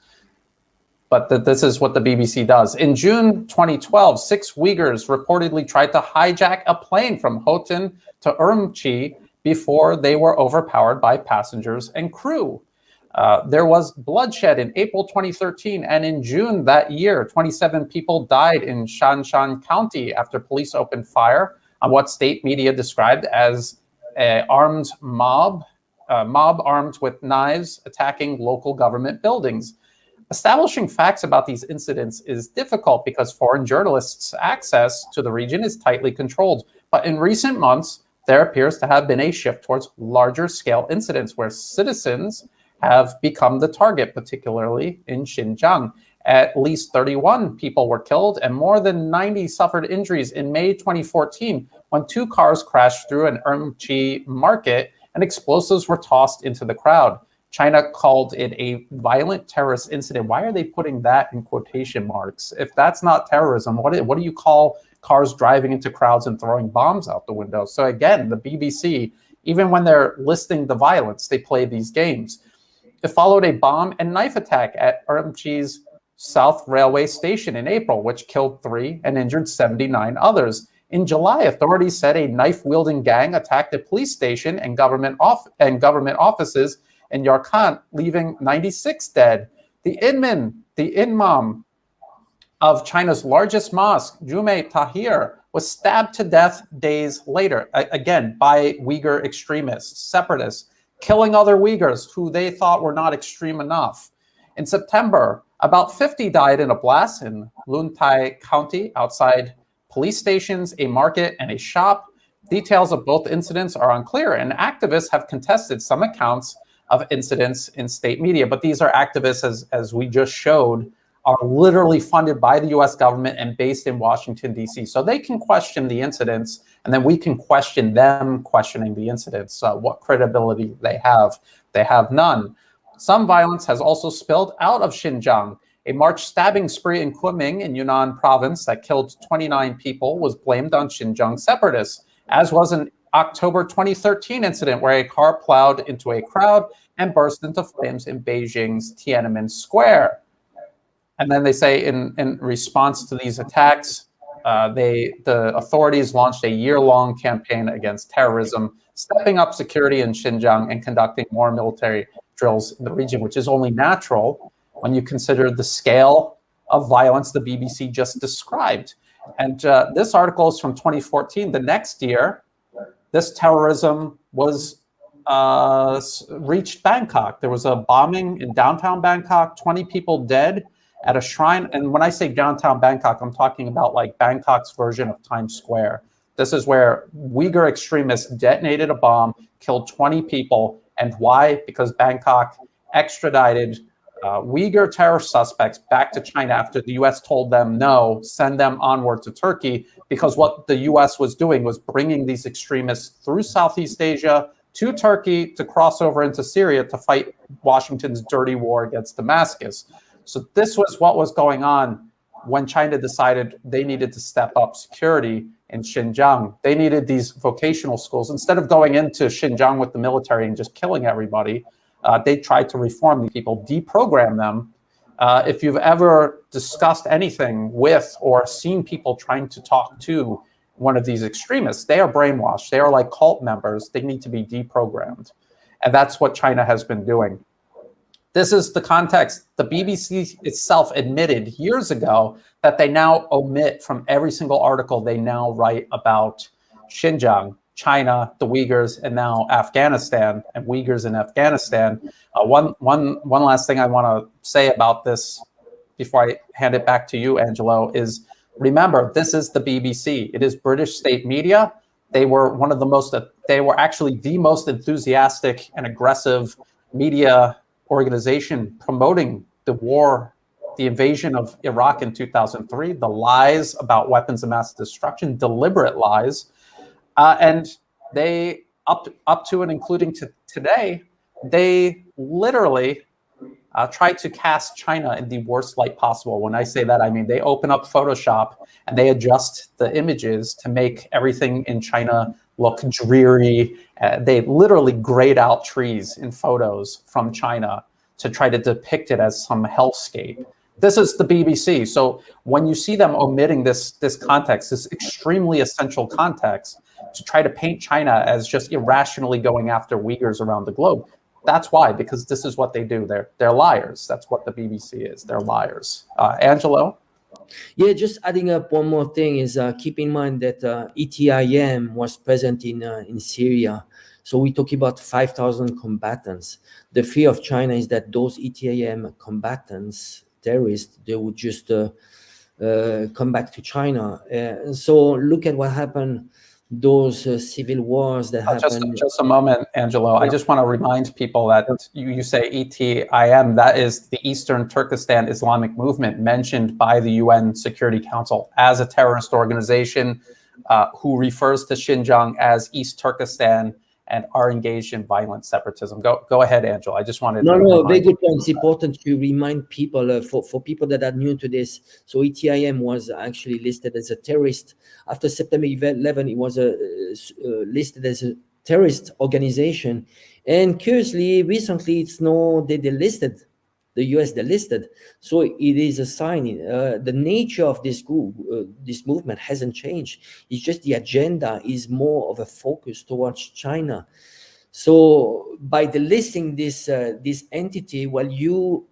But this is what the BBC does. In June 2012, 6 Uyghurs reportedly tried to hijack a plane from Hotan to Urumqi before they were overpowered by passengers and crew. There was bloodshed in April 2013, and in June that year, 27 people died in Shanshan County after police opened fire on what state media described as an armed mob armed with knives attacking local government buildings. Establishing facts about these incidents is difficult because foreign journalists' access to the region is tightly controlled. But in recent months, there appears to have been a shift towards larger scale incidents where citizens have become the target, particularly in Xinjiang. At least 31 people were killed and more than 90 suffered injuries in May 2014 when 2 cars crashed through an Urumqi market and explosives were tossed into the crowd. China called it a violent terrorist incident. Why are they putting that in quotation marks? If that's not terrorism, what do you call cars driving into crowds and throwing bombs out the window? So again, the BBC, even when they're listing the violence, they play these games. It followed a bomb and knife attack at Urumqi's South Railway Station in April, which killed 3 and injured 79 others. In July, authorities said a knife-wielding gang attacked a police station and government offices in Yarkand, leaving 96 dead. The imam of China's largest mosque, Jume Tahir, was stabbed to death days later, again, by Uyghur extremists, separatists, killing other Uyghurs who they thought were not extreme enough. In September, about 50 died in a blast in Luntai County outside police stations, a market, and a shop. Details of both incidents are unclear, and activists have contested some accounts of incidents in state media. But these are activists, as we just showed, are literally funded by the US government and based in Washington, D.C. So they can question the incidents, and then we can question them questioning the incidents. What credibility they have. They have none. Some violence has also spilled out of Xinjiang. A March stabbing spree in Kunming in Yunnan province that killed 29 people was blamed on Xinjiang separatists, as was an October 2013 incident where a car plowed into a crowd and burst into flames in Beijing's Tiananmen Square. And then they say in response to these attacks, the authorities launched a year-long campaign against terrorism, stepping up security in Xinjiang and conducting more military drills in the region, which is only natural when you consider the scale of violence the BBC just described. And this article is from 2014. The next year, this terrorism was reached Bangkok. There was a bombing in downtown Bangkok, 20 people dead at a shrine. And when I say downtown Bangkok, I'm talking about like Bangkok's version of Times Square. This is where Uyghur extremists detonated a bomb, killed 20 people. And why? Because Bangkok extradited Uyghur terror suspects back to China after the US told them no, send them onward to Turkey, because what the US was doing was bringing these extremists through Southeast Asia to Turkey to cross over into Syria to fight Washington's dirty war against Damascus. So this was what was going on when China decided they needed to step up security in Xinjiang. They needed these vocational schools. Instead of going into Xinjiang with the military and just killing everybody, they tried to reform the people, deprogram them. If you've ever discussed anything with or seen people trying to talk to one of these extremists, they are brainwashed. They are like cult members. They need to be deprogrammed. And that's what China has been doing. This is the context. The BBC itself admitted years ago that they now omit from every single article they now write about Xinjiang, China, the Uyghurs, and now Afghanistan, and Uyghurs in Afghanistan. One last thing I want to say about this before I hand it back to you, Angelo, is remember, this is the BBC. It is British state media. They were actually the most enthusiastic and aggressive media organization promoting the war, the invasion of Iraq in 2003, the lies about weapons of mass destruction, deliberate lies. And they, up to and including to today, they literally try to cast China in the worst light possible. When I say that, I mean they open up Photoshop and they adjust the images to make everything in China look dreary. They literally grayed out trees in photos from China to try to depict it as some hellscape. This is the BBC. So when you see them omitting this context, this extremely essential context, to try to paint China as just irrationally going after Uyghurs around the globe, that's why, because this is what they do. They're liars. That's what the BBC is. They're liars. Angelo? Yeah, just adding up one more thing is keep in mind that ETIM was present in Syria. So we talk about 5,000 combatants. The fear of China is that those ETIM combatants, terrorists, they would just come back to China. So look at what happened, those civil wars that happened. Just a moment, Angelo. I just want to remind people that you say ETIM, that is the Eastern Turkestan Islamic Movement, mentioned by the UN Security Council as a terrorist organization who refers to Xinjiang as East Turkestan and are engaged in violent separatism. Go ahead, Angelo. I just wanted to No, very good point. It's important to remind people, for people that are new to this. So ETIM was actually listed as a terrorist. After September 11, it was listed as a terrorist organization. And curiously, recently, they delisted. The US delisted. So it is a sign. The nature of this group, this movement hasn't changed. It's just the agenda is more of a focus towards China. So by delisting this entity, well, you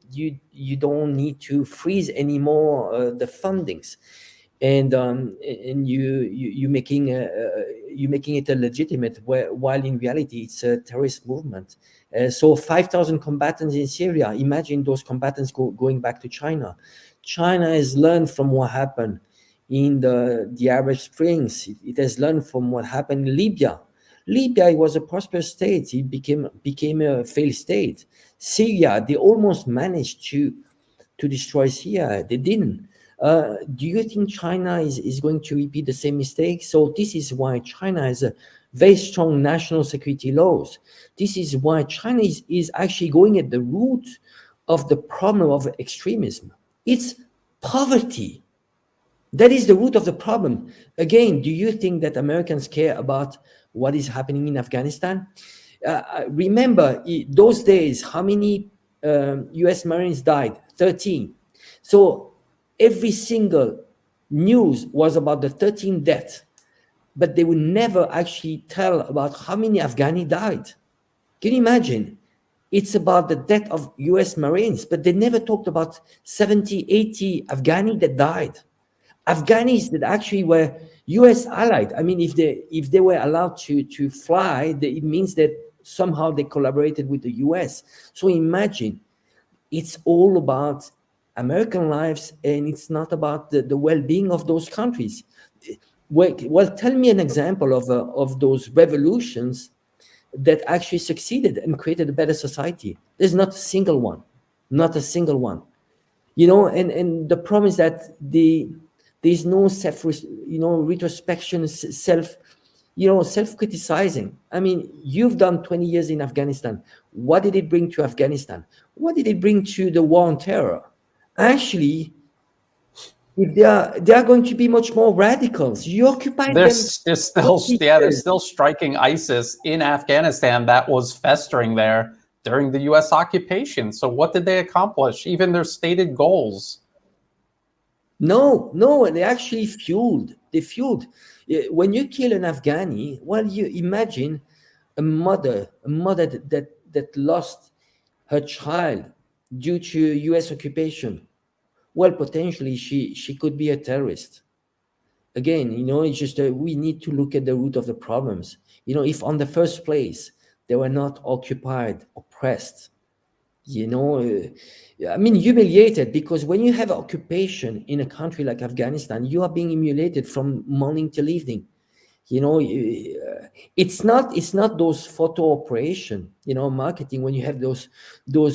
don't need to freeze anymore the fundings, and you making it a legitimate, while in reality it's a terrorist movement. So 5,000 combatants in Syria. Imagine those combatants going back to China. China has learned from what happened in the Arab Springs. It has learned from what happened in Libya. Libya was a prosperous state. It became a failed state. Syria, they almost managed to destroy Syria. They didn't. Do you think China is going to repeat the same mistake? So this is why China has a very strong national security laws. This is why China is actually going at the root of the problem of extremism. It's poverty. That is the root of the problem. Again, do you think that Americans care about what is happening in Afghanistan? Remember, those days, how many US Marines died? 13. So every single news was about the 13 deaths, but they would never actually tell about how many Afghani died. Can you imagine? It's about the death of US Marines, but they never talked about 70, 80 Afghani that died. Afghanis that actually were US allied. I mean, if they were allowed to fly, it means that somehow they collaborated with the US. So imagine, it's all about American lives, and it's not about the well-being of those countries. Well, tell me an example of those revolutions that actually succeeded and created a better society. There's not a single one, not a single one. And the problem is that there's no retrospection, self-criticizing. I mean, you've done 20 years in Afghanistan. What did it bring to Afghanistan? What did it bring to the war on terror? Actually, if they are going to be much more radicals. You occupy them. They're still striking ISIS in Afghanistan that was festering there during the US occupation. So what did they accomplish? Even their stated goals? No, they actually fueled. They fueled. When you kill an Afghani, well, you imagine a mother that that lost her child due to US occupation, well, potentially she could be a terrorist. Again, it's just we need to look at the root of the problems. If on the first place they were not occupied, oppressed, humiliated, because when you have occupation in a country like Afghanistan, you are being humiliated from morning till evening. It's not those photo operation, marketing, when you have those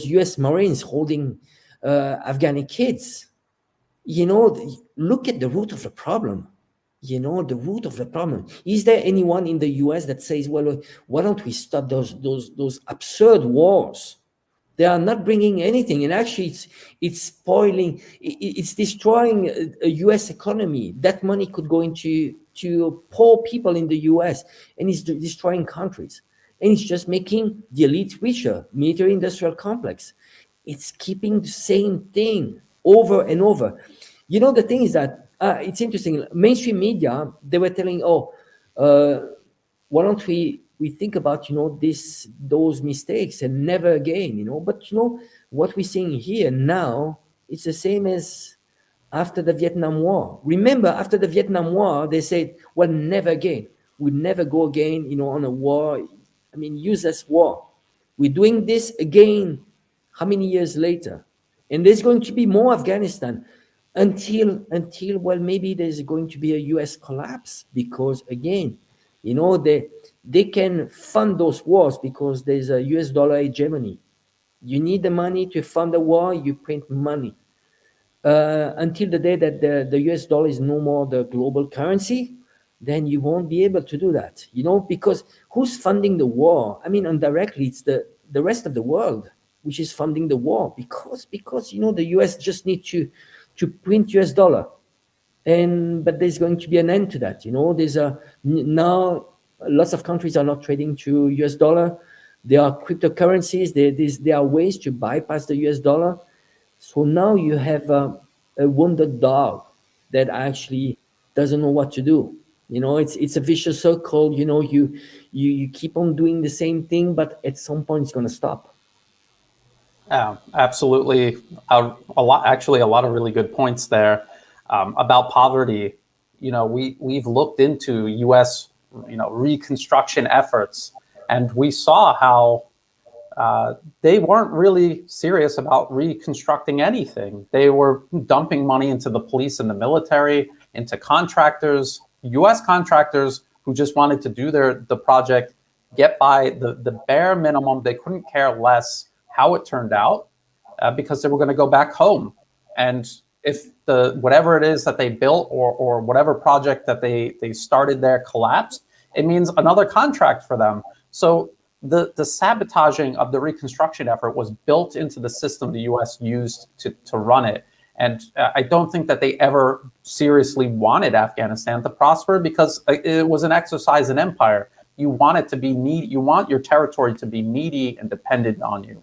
US Marines holding Afghani kids. Look at the root of the problem. The root of the problem. Is there anyone in the US that says, well, why don't we stop those absurd wars? They are not bringing anything, and actually it's spoiling, it's destroying a US economy. That money could go into poor people in the US, and it's destroying countries. And it's just making the elite richer, military industrial complex. It's keeping the same thing over and over. The thing is that it's interesting. Mainstream media, they were telling, why don't we think about those mistakes and never again, but what we're seeing here now, it's the same as after the Vietnam War. Remember, after the Vietnam War, they said, well, never again. We'll never go again, on a war. Useless war. We're doing this again. How many years later? And there's going to be more Afghanistan until well, maybe there's going to be a US collapse, because again, they can fund those wars because there's a US dollar hegemony. You need the money to fund the war, you print money. Until the day that the US dollar is no more the global currency, then you won't be able to do that, because who's funding the war? Indirectly, it's the rest of the world which is funding the war, because the US just need to print US dollar. But there's going to be an end to that. There's now lots of countries are not trading to US dollar. There are cryptocurrencies. There are ways to bypass the US dollar. So now you have a wounded dog that actually doesn't know what to do. It's a vicious circle. You keep on doing the same thing, but at some point it's going to stop. Absolutely. A lot of really good points there. About poverty, we've looked into U.S. reconstruction efforts, and we saw how they weren't really serious about reconstructing anything. They were dumping money into the police and the military, into contractors, U.S. contractors who just wanted to do the project, get by the bare minimum. They couldn't care less how it turned out because they were going to go back home. And if whatever it is that they built or whatever project that they started there collapsed, it means another contract for them. So the sabotaging of the reconstruction effort was built into the system the U.S. used to run it. And I don't think that they ever seriously wanted Afghanistan to prosper, because it was an exercise in empire. You want it to be needy. You want your territory to be needy and dependent on you.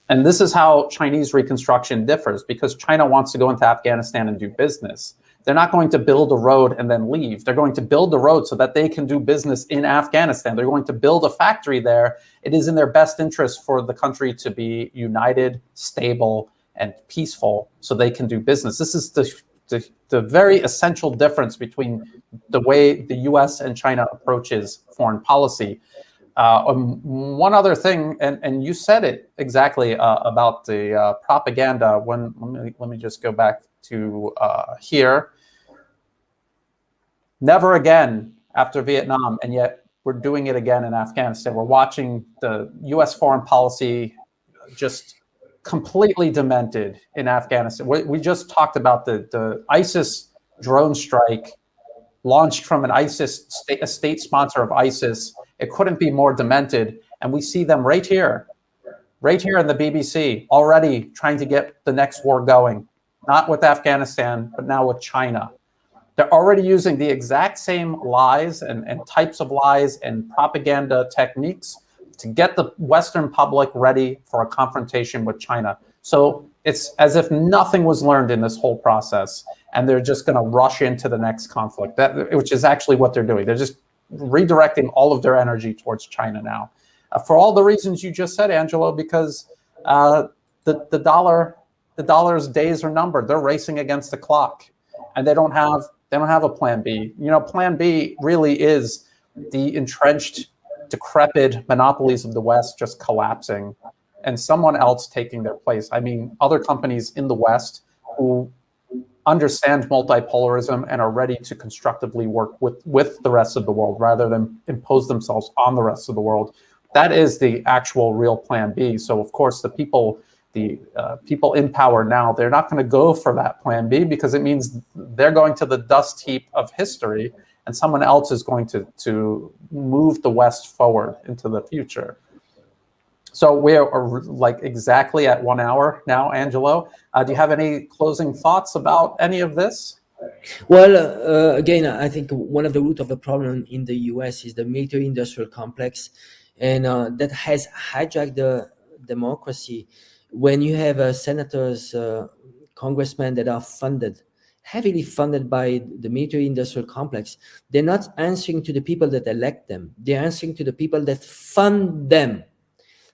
And this is how Chinese reconstruction differs, because China wants to go into Afghanistan and do business. They're not going to build a road and then leave. They're going to build the road so that they can do business in Afghanistan. They're going to build a factory there. It is in their best interest for the country to be united, stable, and peaceful so they can do business. This is the very essential difference between the way the US and China approaches foreign policy. One other thing, and you said it exactly about the propaganda. Let me just go back to here. Never again after Vietnam, and yet we're doing it again in Afghanistan. We're watching the U.S. foreign policy just completely demented in Afghanistan. We just talked about the ISIS drone strike launched from a state sponsor of ISIS. It couldn't be more demented. And we see them right here in the BBC, already trying to get the next war going, not with Afghanistan, but now with China. They're already using the exact same lies and types of lies and propaganda techniques to get the Western public ready for a confrontation with China. So it's as if nothing was learned in this whole process, and they're just going to rush into the next conflict, which is actually what they're doing. They're just redirecting all of their energy towards China now. for all the reasons you just said, Angelo, because the dollar's days are numbered. They're racing against the clock, and they don't have a plan B. You know, plan B really is the entrenched, decrepit monopolies of the West just collapsing and someone else taking their place. I mean, other companies in the West who understand multipolarism and are ready to constructively work with the rest of the world rather than impose themselves on the rest of the world. That is the actual real plan B. So of course, the people in power now, they're not going to go for that plan B because it means they're going to the dust heap of history and someone else is going to move the West forward into the future. So we are like exactly at 1 hour now, Angelo. Do you have any closing thoughts about any of this? Well, again, I think one of the root of the problem in the US is the military-industrial complex, and that has hijacked the democracy. When you have senators, congressmen that are heavily funded by the military-industrial complex, they're not answering to the people that elect them. They're answering to the people that fund them.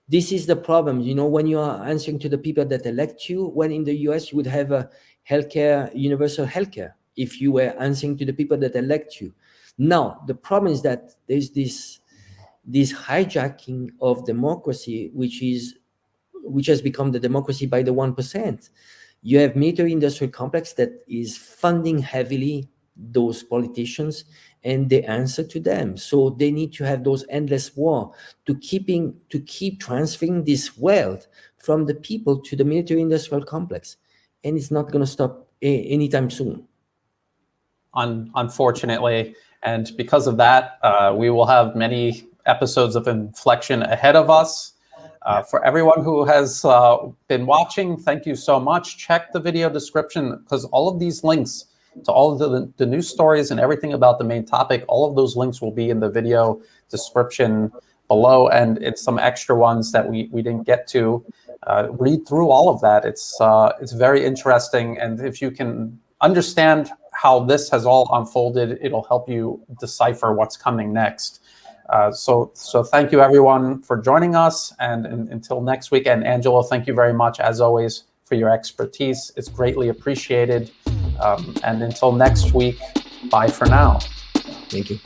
This is the problem. You know, when you are answering to the people that elect you, when in the US you would have a healthcare, universal healthcare, if you were answering to the people that elect you. Now, the problem is that there's this hijacking of democracy, which has become the democracy by the 1%. You have military-industrial complex that is funding heavily those politicians, and they answer to them. So they need to have those endless war to keep transferring this wealth from the people to the military-industrial complex, and it's not going to stop anytime soon. Unfortunately, and because of that, we will have many episodes of Inflection ahead of us. For everyone who has been watching, thank you so much. Check the video description because all of these links to all of the news stories and everything about the main topic, all of those links will be in the video description below, and it's some extra ones that we didn't get to. Read through all of that. It's very interesting, and if you can understand how this has all unfolded, it'll help you decipher what's coming next. So thank you everyone for joining us, and until next week. And Angelo, thank you very much as always for your expertise. It's greatly appreciated. And until next week, bye for now. Thank you.